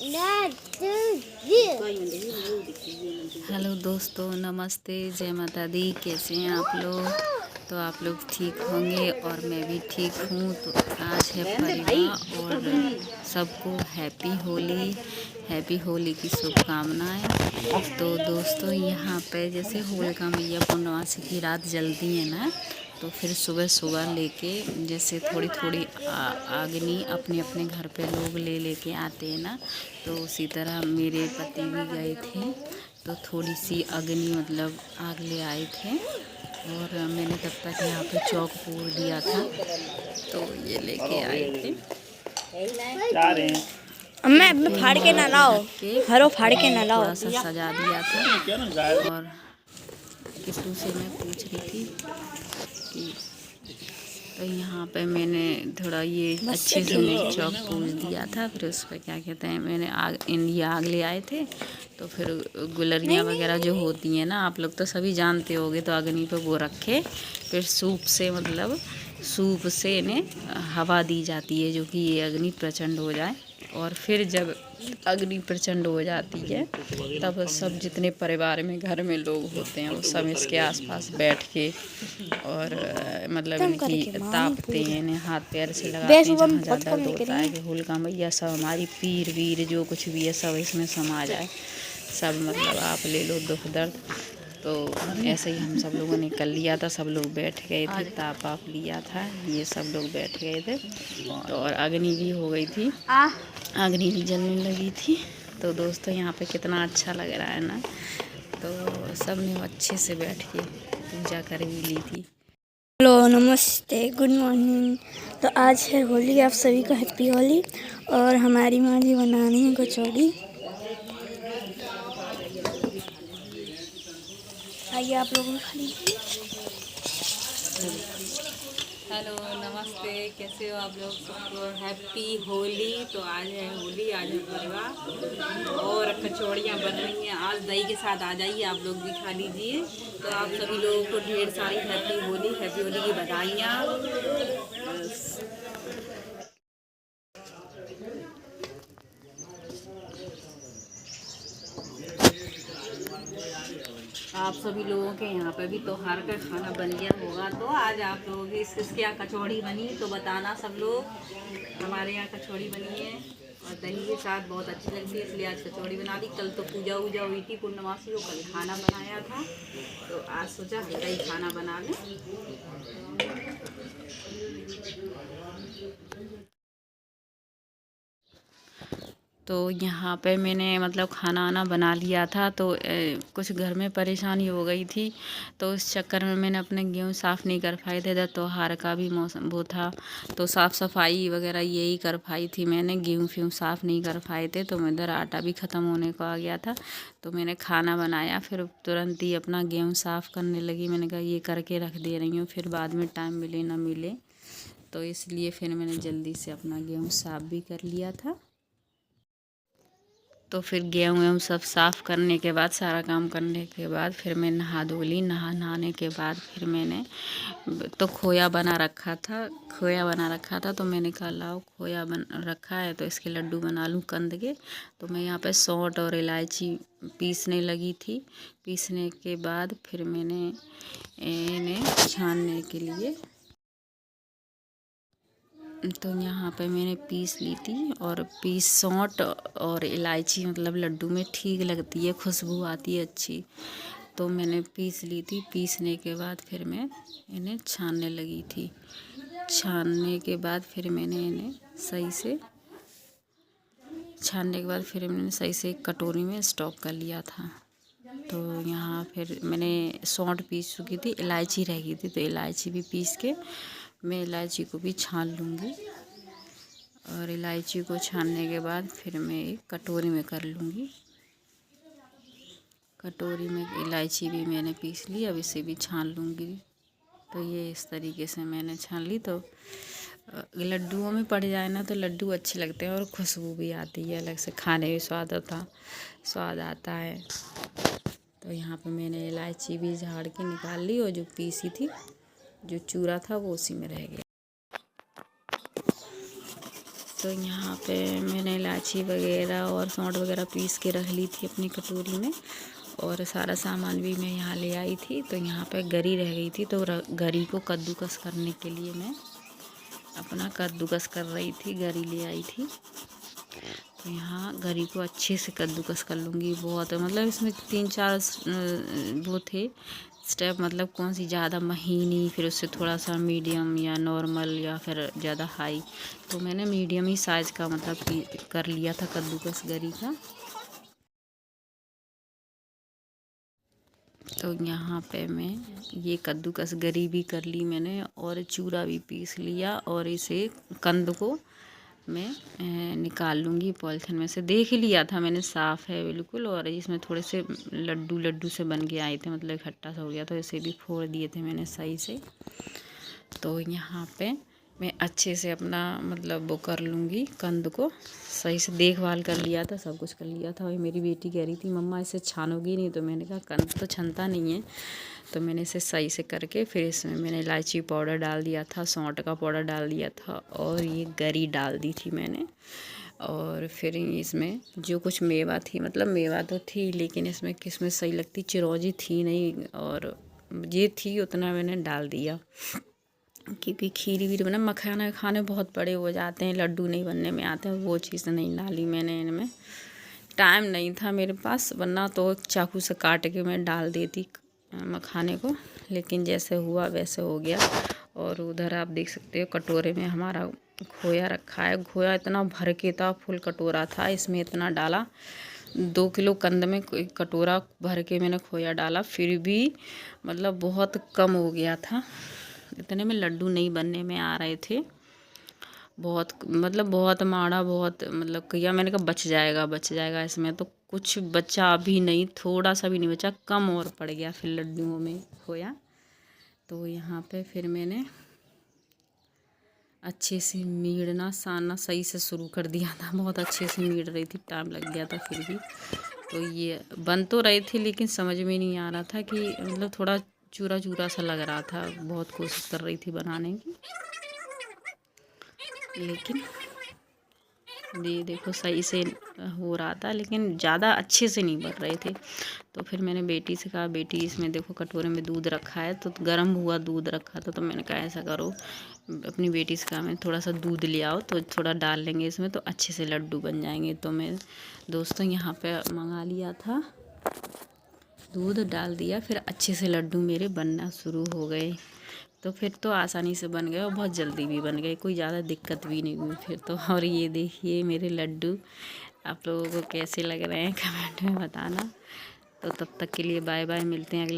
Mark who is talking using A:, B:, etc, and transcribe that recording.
A: Hello दोस्तों, नमस्ते, जय माता दी। कैसे हैं आप लोग? तो आप लोग ठीक होंगे और मैं भी ठीक हूँ। तो आज है परिवार और सबको हैप्पी होली की शुभकामनाएं। तो दोस्तों, यहाँ पे जैसे होलिका मैया पूर्णमासी की रात जलती है ना, तो फिर सुबह सुबह लेके जैसे थोड़ी थोड़ी अग्नि अपने अपने घर पे लोग लेके आते हैं ना, तो उसी तरह मेरे पति भी गए थे। तो थोड़ी सी अग्नि मतलब आग ले आए थे और मैंने तब तक यहाँ पे चौक पूर दिया था, तो ये लेके आए थे।
B: अम्मे फाड़ के ना लाओ, हरो फाड़ के ना लाओ।
A: थोड़ा सा सजा दिया था। और किट्टू से मैं पूछ रही थी कि तो यहाँ पे मैंने थोड़ा ये अच्छे से मैं चौक पूछ दिया था। फिर उस पर क्या कहते हैं, मैंने आग ले आए थे। तो फिर गुलरियाँ वगैरह जो होती हैं ना, आप लोग तो सभी जानते होगे, तो अग्नि पे वो रखे। फिर सूप से इन्हें हवा दी जाती है, जो कि ये अग्नि प्रचंड हो जाए। और फिर जब अग्नि प्रचंड हो जाती है, तब सब जितने परिवार में घर में लोग होते हैं, वो सब इसके आसपास बैठ के और मतलब इनकी तापते हैं, इन्हें हाथ पैर से लगाते हैं जहाँ ज़्यादा दर्द होता है कि होलिका मैया सब हमारी पीर वीर जो कुछ भी है सब इसमें समा जाए। सब मतलब आप ले लो दुख दर्द। तो ऐसे ही हम सब लोगों ने कर लिया था। सब लोग बैठ गए थे, ताप आप लिया था, ये सब लोग बैठ गए थे। तो और अग्नि भी हो गई थी, अग्नि भी जलने लगी थी। तो दोस्तों, यहाँ पे कितना अच्छा लग रहा है ना। तो सब ने अच्छे से बैठ के पूजा कर भी ली थी।
B: हेलो, नमस्ते, गुड मॉर्निंग। तो आज है होली, आप सभी को हैप्पी होली। और हमारी माँ जी बना रही हैं कचौड़ी। आइए आप लोगों को खा लीजिए।
A: हेलो, नमस्ते, कैसे हो आप लोग? सबको हैप्पी होली। तो आज है होली, आज है परिवार और कचौड़ियाँ बन रही हैं। आज दही के साथ आ जाइए, आप लोग भी खा लीजिए। तो आप सभी लोगों को ढेर सारी हैप्पी होली की बधाइयाँ। आप सभी लोगों के यहाँ पे भी त्योहार का खाना बन गया होगा। तो आज आप लोगों की इसके यहाँ कचौड़ी बनी, तो बताना सब लोग। हमारे यहाँ कचौड़ी बनी है और दही के साथ बहुत अच्छी लगती है, इसलिए आज कचौड़ी बना दी। कल तो पूजा वूजा हुई थी पूर्णमासी को, कल खाना बनाया था, तो आज सोचा हल्का ही खाना बना लें। तो यहाँ पे मैंने मतलब खाना आना बना लिया था। तो कुछ घर में परेशानी हो गई थी, तो उस चक्कर में मैंने अपने गेहूँ साफ़ नहीं कर पाए थे। त्योहार का भी मौसम वो था, तो साफ़ सफाई वगैरह यही कर पाई थी मैंने। गेहूँ फ्यूँ साफ़ नहीं कर पाए थे, तो मैं इधर आटा भी ख़त्म होने को आ गया था। तो मैंने खाना बनाया, फिर तुरंत ही अपना गेहूँ साफ़ करने लगी। मैंने कहा ये करके रख दे रही हूँ, फिर बाद में टाइम मिले ना मिले, तो इसलिए फिर मैंने जल्दी से अपना गेहूँ साफ़ भी कर लिया था। तो फिर गेहूँ सब साफ़ करने के बाद, सारा काम करने के बाद, फिर मैं नहा धो ली। नहाने के बाद फिर मैंने तो खोया बना रखा था। तो मैंने कहा लाओ, खोया बन रखा है तो इसके लड्डू बना लूँ कंद के। तो मैं यहाँ पे सौंठ और इलायची पीसने लगी थी। पीसने के बाद फिर मैंने इन्हें छानने के लिए, तो यहाँ पे मैंने पीस ली थी। और सौंठ और इलायची मतलब लड्डू में ठीक लगती है, खुशबू आती है अच्छी, तो मैंने पीस ली थी। पीसने के बाद फिर मैं इन्हें छानने लगी थी। छानने के बाद फिर मैंने इन्हें सही से एक कटोरी में स्टॉक कर लिया था। तो यहाँ फिर मैंने सौंठ पीस चुकी थी, इलायची रह गई थी, तो इलायची भी पीस के मैं इलायची को भी छान लूँगी। और इलायची को छानने के बाद फिर मैं एक कटोरी में कर लूँगी। कटोरी में इलायची भी मैंने पीस ली, अब इसे भी छान लूँगी। तो ये इस तरीके से मैंने छान ली। तो लड्डुओं में पड़ जाए ना, तो लड्डू अच्छे लगते हैं और खुशबू भी आती है अलग से, खाने में स्वाद आता है। तो यहाँ पे मैंने इलायची भी झाड़ के निकाल ली, और जो पीसी थी, जो चूरा था, वो उसी में रह गया। तो यहाँ पे मैंने इलायची वगैरह और सौंठ वगैरह पीस के रख ली थी अपनी कटोरी में, और सारा सामान भी मैं यहाँ ले आई थी। तो यहाँ पे गरी रह गई थी, तो गरी को कद्दूकस करने के लिए मैं अपना कद्दूकस कर रही थी, गरी ले आई थी। तो यहाँ गरी को अच्छे से कद्दूकस कर लूँगी। बहुत मतलब इसमें 3-4 वो थे स्टेप, मतलब कौन सी ज़्यादा महीनी, फिर उससे थोड़ा सा मीडियम या नॉर्मल या फिर ज़्यादा हाई। तो मैंने मीडियम ही साइज़ का मतलब कर लिया था कद्दूकस गरी का। तो यहाँ पे मैं ये कद्दूकस गरी भी कर ली मैंने, और चूरा भी पीस लिया, और इसे कंद को मैं निकाल लूँगी पॉलीथिन में से। देख ही लिया था मैंने, साफ़ है बिल्कुल, और इसमें थोड़े से लड्डू से बन के आए थे, मतलब इकट्ठा सा हो गया, तो इसे भी फोड़ दिए थे मैंने सही से। तो यहाँ पे मैं अच्छे से अपना मतलब वो कर लूँगी, कंद को सही से देखभाल कर लिया था, सब कुछ कर लिया था। और मेरी बेटी कह रही थी मम्मा इसे छानोगी नहीं, तो मैंने कहा कंद तो छनता नहीं है। तो मैंने इसे सही से करके फिर इसमें मैंने इलायची पाउडर डाल दिया था, सौंठ का पाउडर डाल दिया था, और ये गरी डाल दी थी मैंने। और फिर इसमें जो कुछ मेवा थी, मतलब मेवा तो थी लेकिन इसमें किसमें सही लगती, चिरौंजी थी नहीं, और ये थी उतना मैंने डाल दिया, क्योंकि खीर वीर बना मखाना खाने बहुत बड़े हो जाते हैं, लड्डू नहीं बनने में आते हैं, वो चीज़ नहीं डाली मैंने इनमें। टाइम नहीं था मेरे पास, वरना तो चाकू से काट के मैं डाल देती मखाने को, लेकिन जैसे हुआ वैसे हो गया। और उधर आप देख सकते हो कटोरे में हमारा खोया रखा है। खोया इतना भर के था, फुल कटोरा था, इसमें इतना डाला। 2 किलो कंद में कटोरा भर के मैंने खोया डाला, फिर भी मतलब बहुत कम हो गया था। इतने में लड्डू नहीं बनने में आ रहे थे, बहुत मतलब बहुत माड़ा, बहुत मतलब किया। मैंने कहा बच जाएगा इसमें, तो कुछ बचा भी नहीं, थोड़ा सा भी नहीं बचा, कम और पड़ गया फिर लड्डुओं में खोया। तो यहाँ पे फिर मैंने अच्छे से मीड़ना सानना सही से शुरू कर दिया था, बहुत अच्छे से मीड़ रही थी, टाइम लग गया था फिर भी। तो ये बन तो रही थी, लेकिन समझ में नहीं आ रहा था कि मतलब थोड़ा चूरा सा लग रहा था। बहुत कोशिश कर रही थी बनाने की, लेकिन ये देखो सही से हो रहा था, लेकिन ज़्यादा अच्छे से नहीं बन रहे थे। तो फिर मैंने बेटी से कहा, बेटी इसमें देखो कटोरे में दूध रखा है, तो गर्म हुआ दूध रखा था, तो मैंने कहा ऐसा करो, अपनी बेटी से कहा मैं थोड़ा सा दूध ले आओ, तो थोड़ा डाल लेंगे इसमें, तो अच्छे से लड्डू बन जाएंगे। तो मैं दोस्तों यहाँ पे मंगा लिया था, दूध डाल दिया, फिर अच्छे से लड्डू मेरे बनना शुरू हो गए। तो फिर तो आसानी से बन गए, और बहुत जल्दी भी बन गए, कोई ज़्यादा दिक्कत भी नहीं हुई फिर तो। और ये देखिए मेरे लड्डू, आप लोगों को कैसे लग रहे हैं कमेंट में बताना। तो तब तक के लिए बाय बाय, मिलते हैं अगले